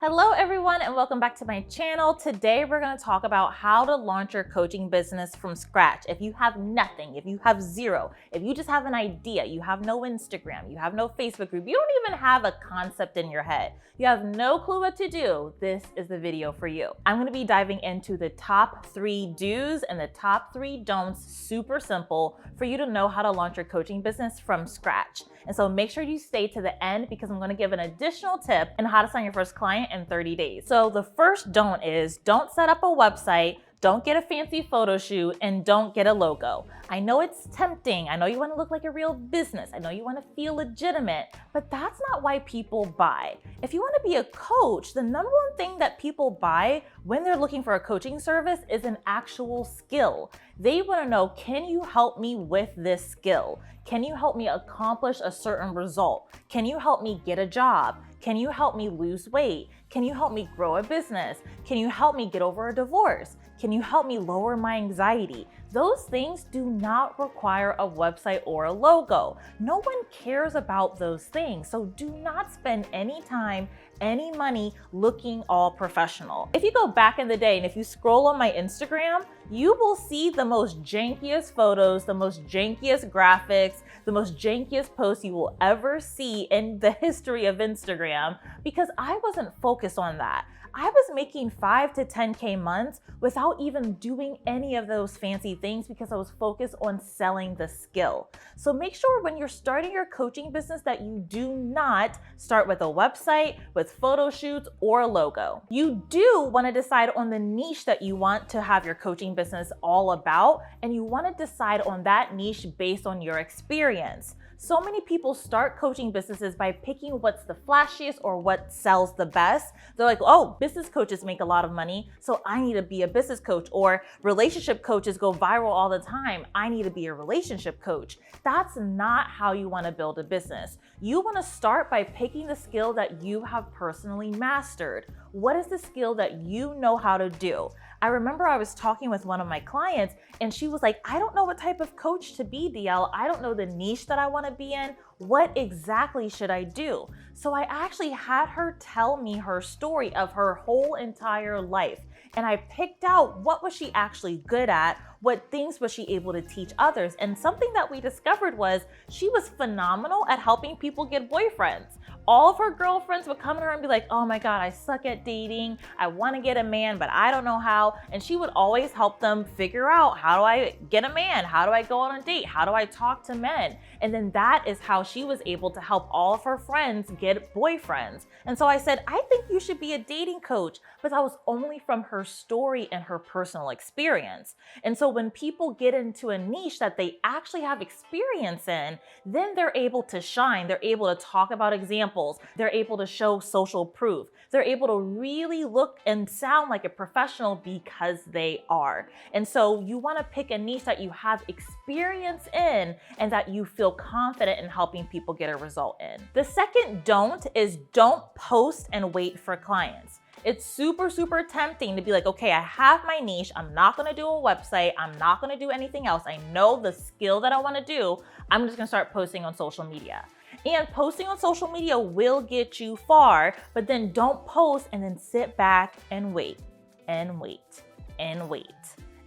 Hello everyone and welcome back to my channel. Today we're going to talk about how to launch your coaching business from scratch. If you have nothing, if you have zero, if you just have an idea, you have no Instagram, you have no Facebook group, you don't even have a concept in your head, you have no clue what to do, this is the video for you. I'm going to be diving into the top 3 do's and the top 3 don'ts, super simple, for you to know how to launch your coaching business from scratch. And so make sure you stay to the end because I'm going to give an additional tip on how to sign your first client in 30 days. So the first don't is don't set up a website, don't get a fancy photo shoot, and don't get a logo. I know it's tempting. I know you want to look like a real business. I know you want to feel legitimate, but that's not why people buy. If you want to be a coach, the number one thing that people buy when they're looking for a coaching service is an actual skill. They want to know, can you help me with this skill? Can you help me accomplish a certain result? Can you help me get a job? Can you help me lose weight? Can you help me grow a business? Can you help me get over a divorce? Can you help me lower my anxiety? Those things do not require a website or a logo. No one cares about those things, so do not spend any time, any money looking all professional. If you go back in the day and if you scroll on my Instagram, you will see the most jankiest photos, the most jankiest graphics, the most jankiest posts you will ever see in the history of Instagram because I wasn't focused on that. I was making 5 to 10K months without even doing any of those fancy things because I was focused on selling the skill. So make sure when you're starting your coaching business that you do not start with a website, with photo shoots, or a logo. You do want to decide on the niche that you want to have your coaching business all about, and you want to decide on that niche based on your experience. So many people start coaching businesses by picking what's the flashiest or what sells the best. They're like, oh, business coaches make a lot of money, so I need to be a business coach. Or relationship coaches go viral all the time, I need to be a relationship coach. That's not how you want to build a business. You want to start by picking the skill that you have personally mastered. What is the skill that you know how to do? I remember I was talking with one of my clients and she was like, I don't know what type of coach to be, Dielle. I don't know the niche that I want to be in. What exactly should I do? So I actually had her tell me her story of her whole entire life. And I picked out what was she actually good at, what things was she able to teach others. And something that we discovered was she was phenomenal at helping people get boyfriends. All of her girlfriends would come to her and be like, oh my God, I suck at dating. I want to get a man, but I don't know how. And she would always help them figure out, how do I get a man? How do I go on a date? How do I talk to men? And then that is how she was able to help all of her friends get boyfriends. And so I said, I think you should be a dating coach, but that was only from her story and her personal experience. And so when people get into a niche that they actually have experience in, then they're able to shine. They're able to talk about examples. They're able to show social proof. They're able to really look and sound like a professional because they are. And so you want to pick a niche that you have experience in and that you feel confident in helping people get a result in. The second don't is don't post and wait for clients. It's super tempting to be like, okay, I have my niche. I'm not going to do a website. I'm not going to do anything else. I know the skill that I want to do. I'm just going to start posting on social media. And posting on social media will get you far, but then don't post and then sit back and wait and wait and wait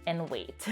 and wait.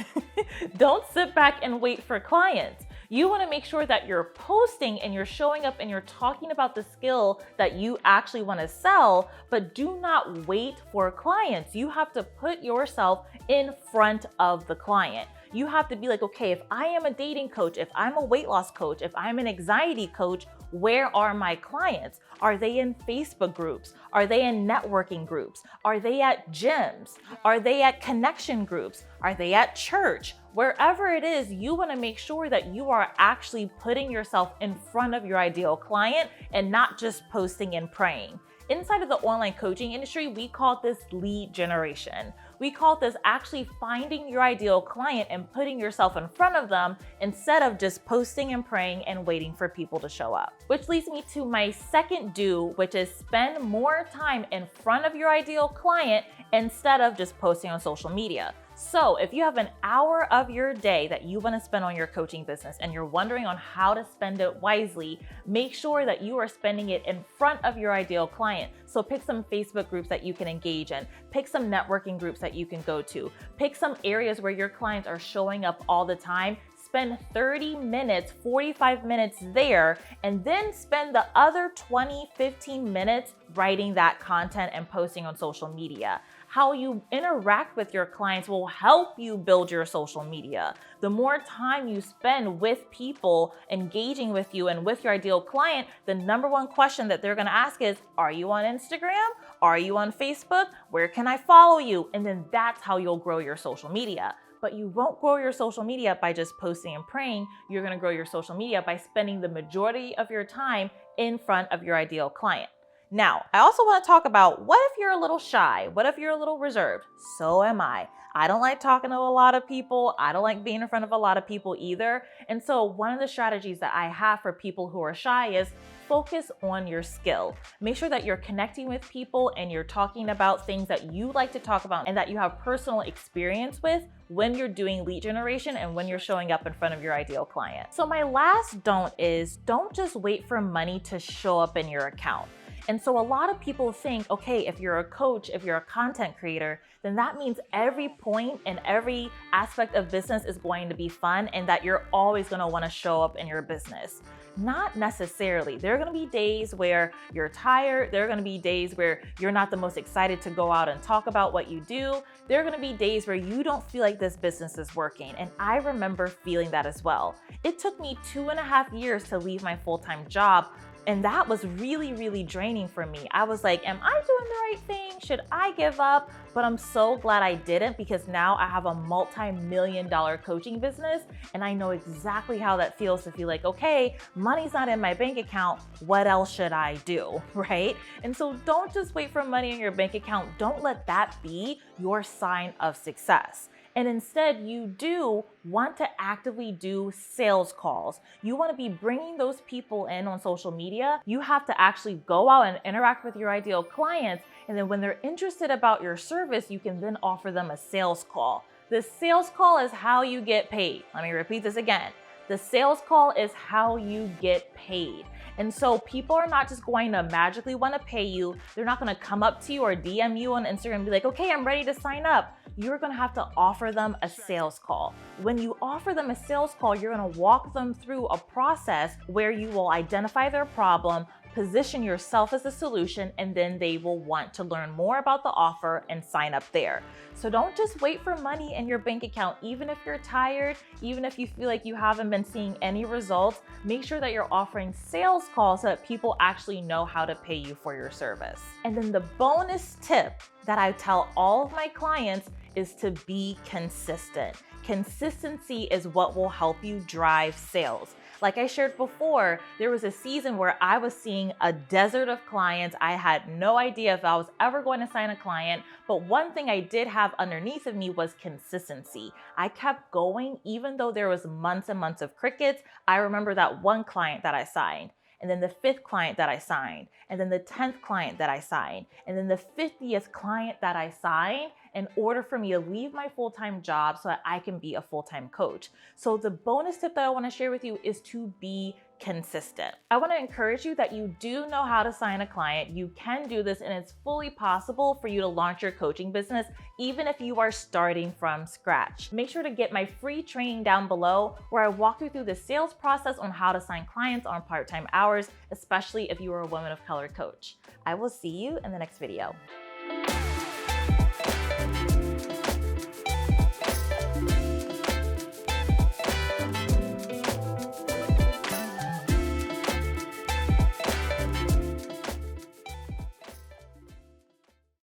Don't sit back and wait for clients. You want to make sure that you're posting and you're showing up and you're talking about the skill that you actually want to sell, but do not wait for clients. You have to put yourself in front of the client. You have to be like, okay, if I am a dating coach, if I'm a weight loss coach, if I'm an anxiety coach, where are my clients? Are they in Facebook groups? Are they in networking groups? Are they at gyms? Are they at connection groups? Are they at church? Wherever it is, you want to make sure that you are actually putting yourself in front of your ideal client and not just posting and praying. Inside of the online coaching industry, we call this lead generation. We call this actually finding your ideal client and putting yourself in front of them instead of just posting and praying and waiting for people to show up. Which leads me to my second do, which is spend more time in front of your ideal client instead of just posting on social media. So if you have an hour of your day that you want to spend on your coaching business and you're wondering on how to spend it wisely, make sure that you are spending it in front of your ideal client. So pick some Facebook groups that you can engage in, pick some networking groups that you can go to, pick some areas where your clients are showing up all the time. Spend 30 minutes, 45 minutes there, and then spend the other 20, 15 minutes writing that content and posting on social media. How you interact with your clients will help you build your social media. The more time you spend with people engaging with you and with your ideal client, the number one question that they're gonna ask is, are you on Instagram? Are you on Facebook? Where can I follow you? And then that's how you'll grow your social media. But you won't grow your social media by just posting and praying. You're gonna grow your social media by spending the majority of your time in front of your ideal client. Now, I also wanna talk about what if you're a little shy? What if you're a little reserved? So am I. I don't like talking to a lot of people. I don't like being in front of a lot of people either. And so one of the strategies that I have for people who are shy is focus on your skill. Make sure that you're connecting with people and you're talking about things that you like to talk about and that you have personal experience with when you're doing lead generation and when you're showing up in front of your ideal client. So my last don't is don't just wait for money to show up in your account. And so a lot of people think, okay, if you're a coach, if you're a content creator, then that means every point and every aspect of business is going to be fun and that you're always gonna wanna show up in your business. Not necessarily. There are gonna be days where you're tired. There are gonna be days where you're not the most excited to go out and talk about what you do. There are gonna be days where you don't feel like this business is working. And I remember feeling that as well. It took me 2.5 years to leave my full-time job. And that was really, really draining for me. I was like, am I doing the right thing? Should I give up? But I'm so glad I didn't because now I have a multi-million-dollar coaching business and I know exactly how that feels to feel like, okay, money's not in my bank account. What else should I do, right? And so don't just wait for money in your bank account. Don't let that be your sign of success. And instead, you do want to actively do sales calls. You want to be bringing those people in on social media. You have to actually go out and interact with your ideal clients. And then when they're interested about your service, you can then offer them a sales call. The sales call is how you get paid. Let me repeat this again. The sales call is how you get paid. And so people are not just going to magically want to pay you. They're not going to come up to you or DM you on Instagram and be like, okay, I'm ready to sign up. You're going to have to offer them a sales call. When you offer them a sales call, you're going to walk them through a process where you will identify their problem, position yourself as a solution, and then they will want to learn more about the offer and sign up there. So don't just wait for money in your bank account. Even if you're tired, even if you feel like you haven't been seeing any results, make sure that you're offering sales calls so that people actually know how to pay you for your service. And then the bonus tip that I tell all of my clients is to be consistent. Consistency is what will help you drive sales. Like I shared before, there was a season where I was seeing a desert of clients. I had no idea if I was ever going to sign a client, but one thing I did have underneath of me was consistency. I kept going even though there was months and months of crickets. I remember that one client that I signed, and then the 5th client that I signed, and then the 10th client that I signed, and then the 50th client that I signed in order for me to leave my full-time job so that I can be a full-time coach. So the bonus tip that I want to share with you is to be consistent. I want to encourage you that you do know how to sign a client. You can do this and it's fully possible for you to launch your coaching business even if you are starting from scratch. Make sure to get my free training down below where I walk you through the sales process on how to sign clients on part-time hours, especially if you are a woman of color coach. I will see you in the next video.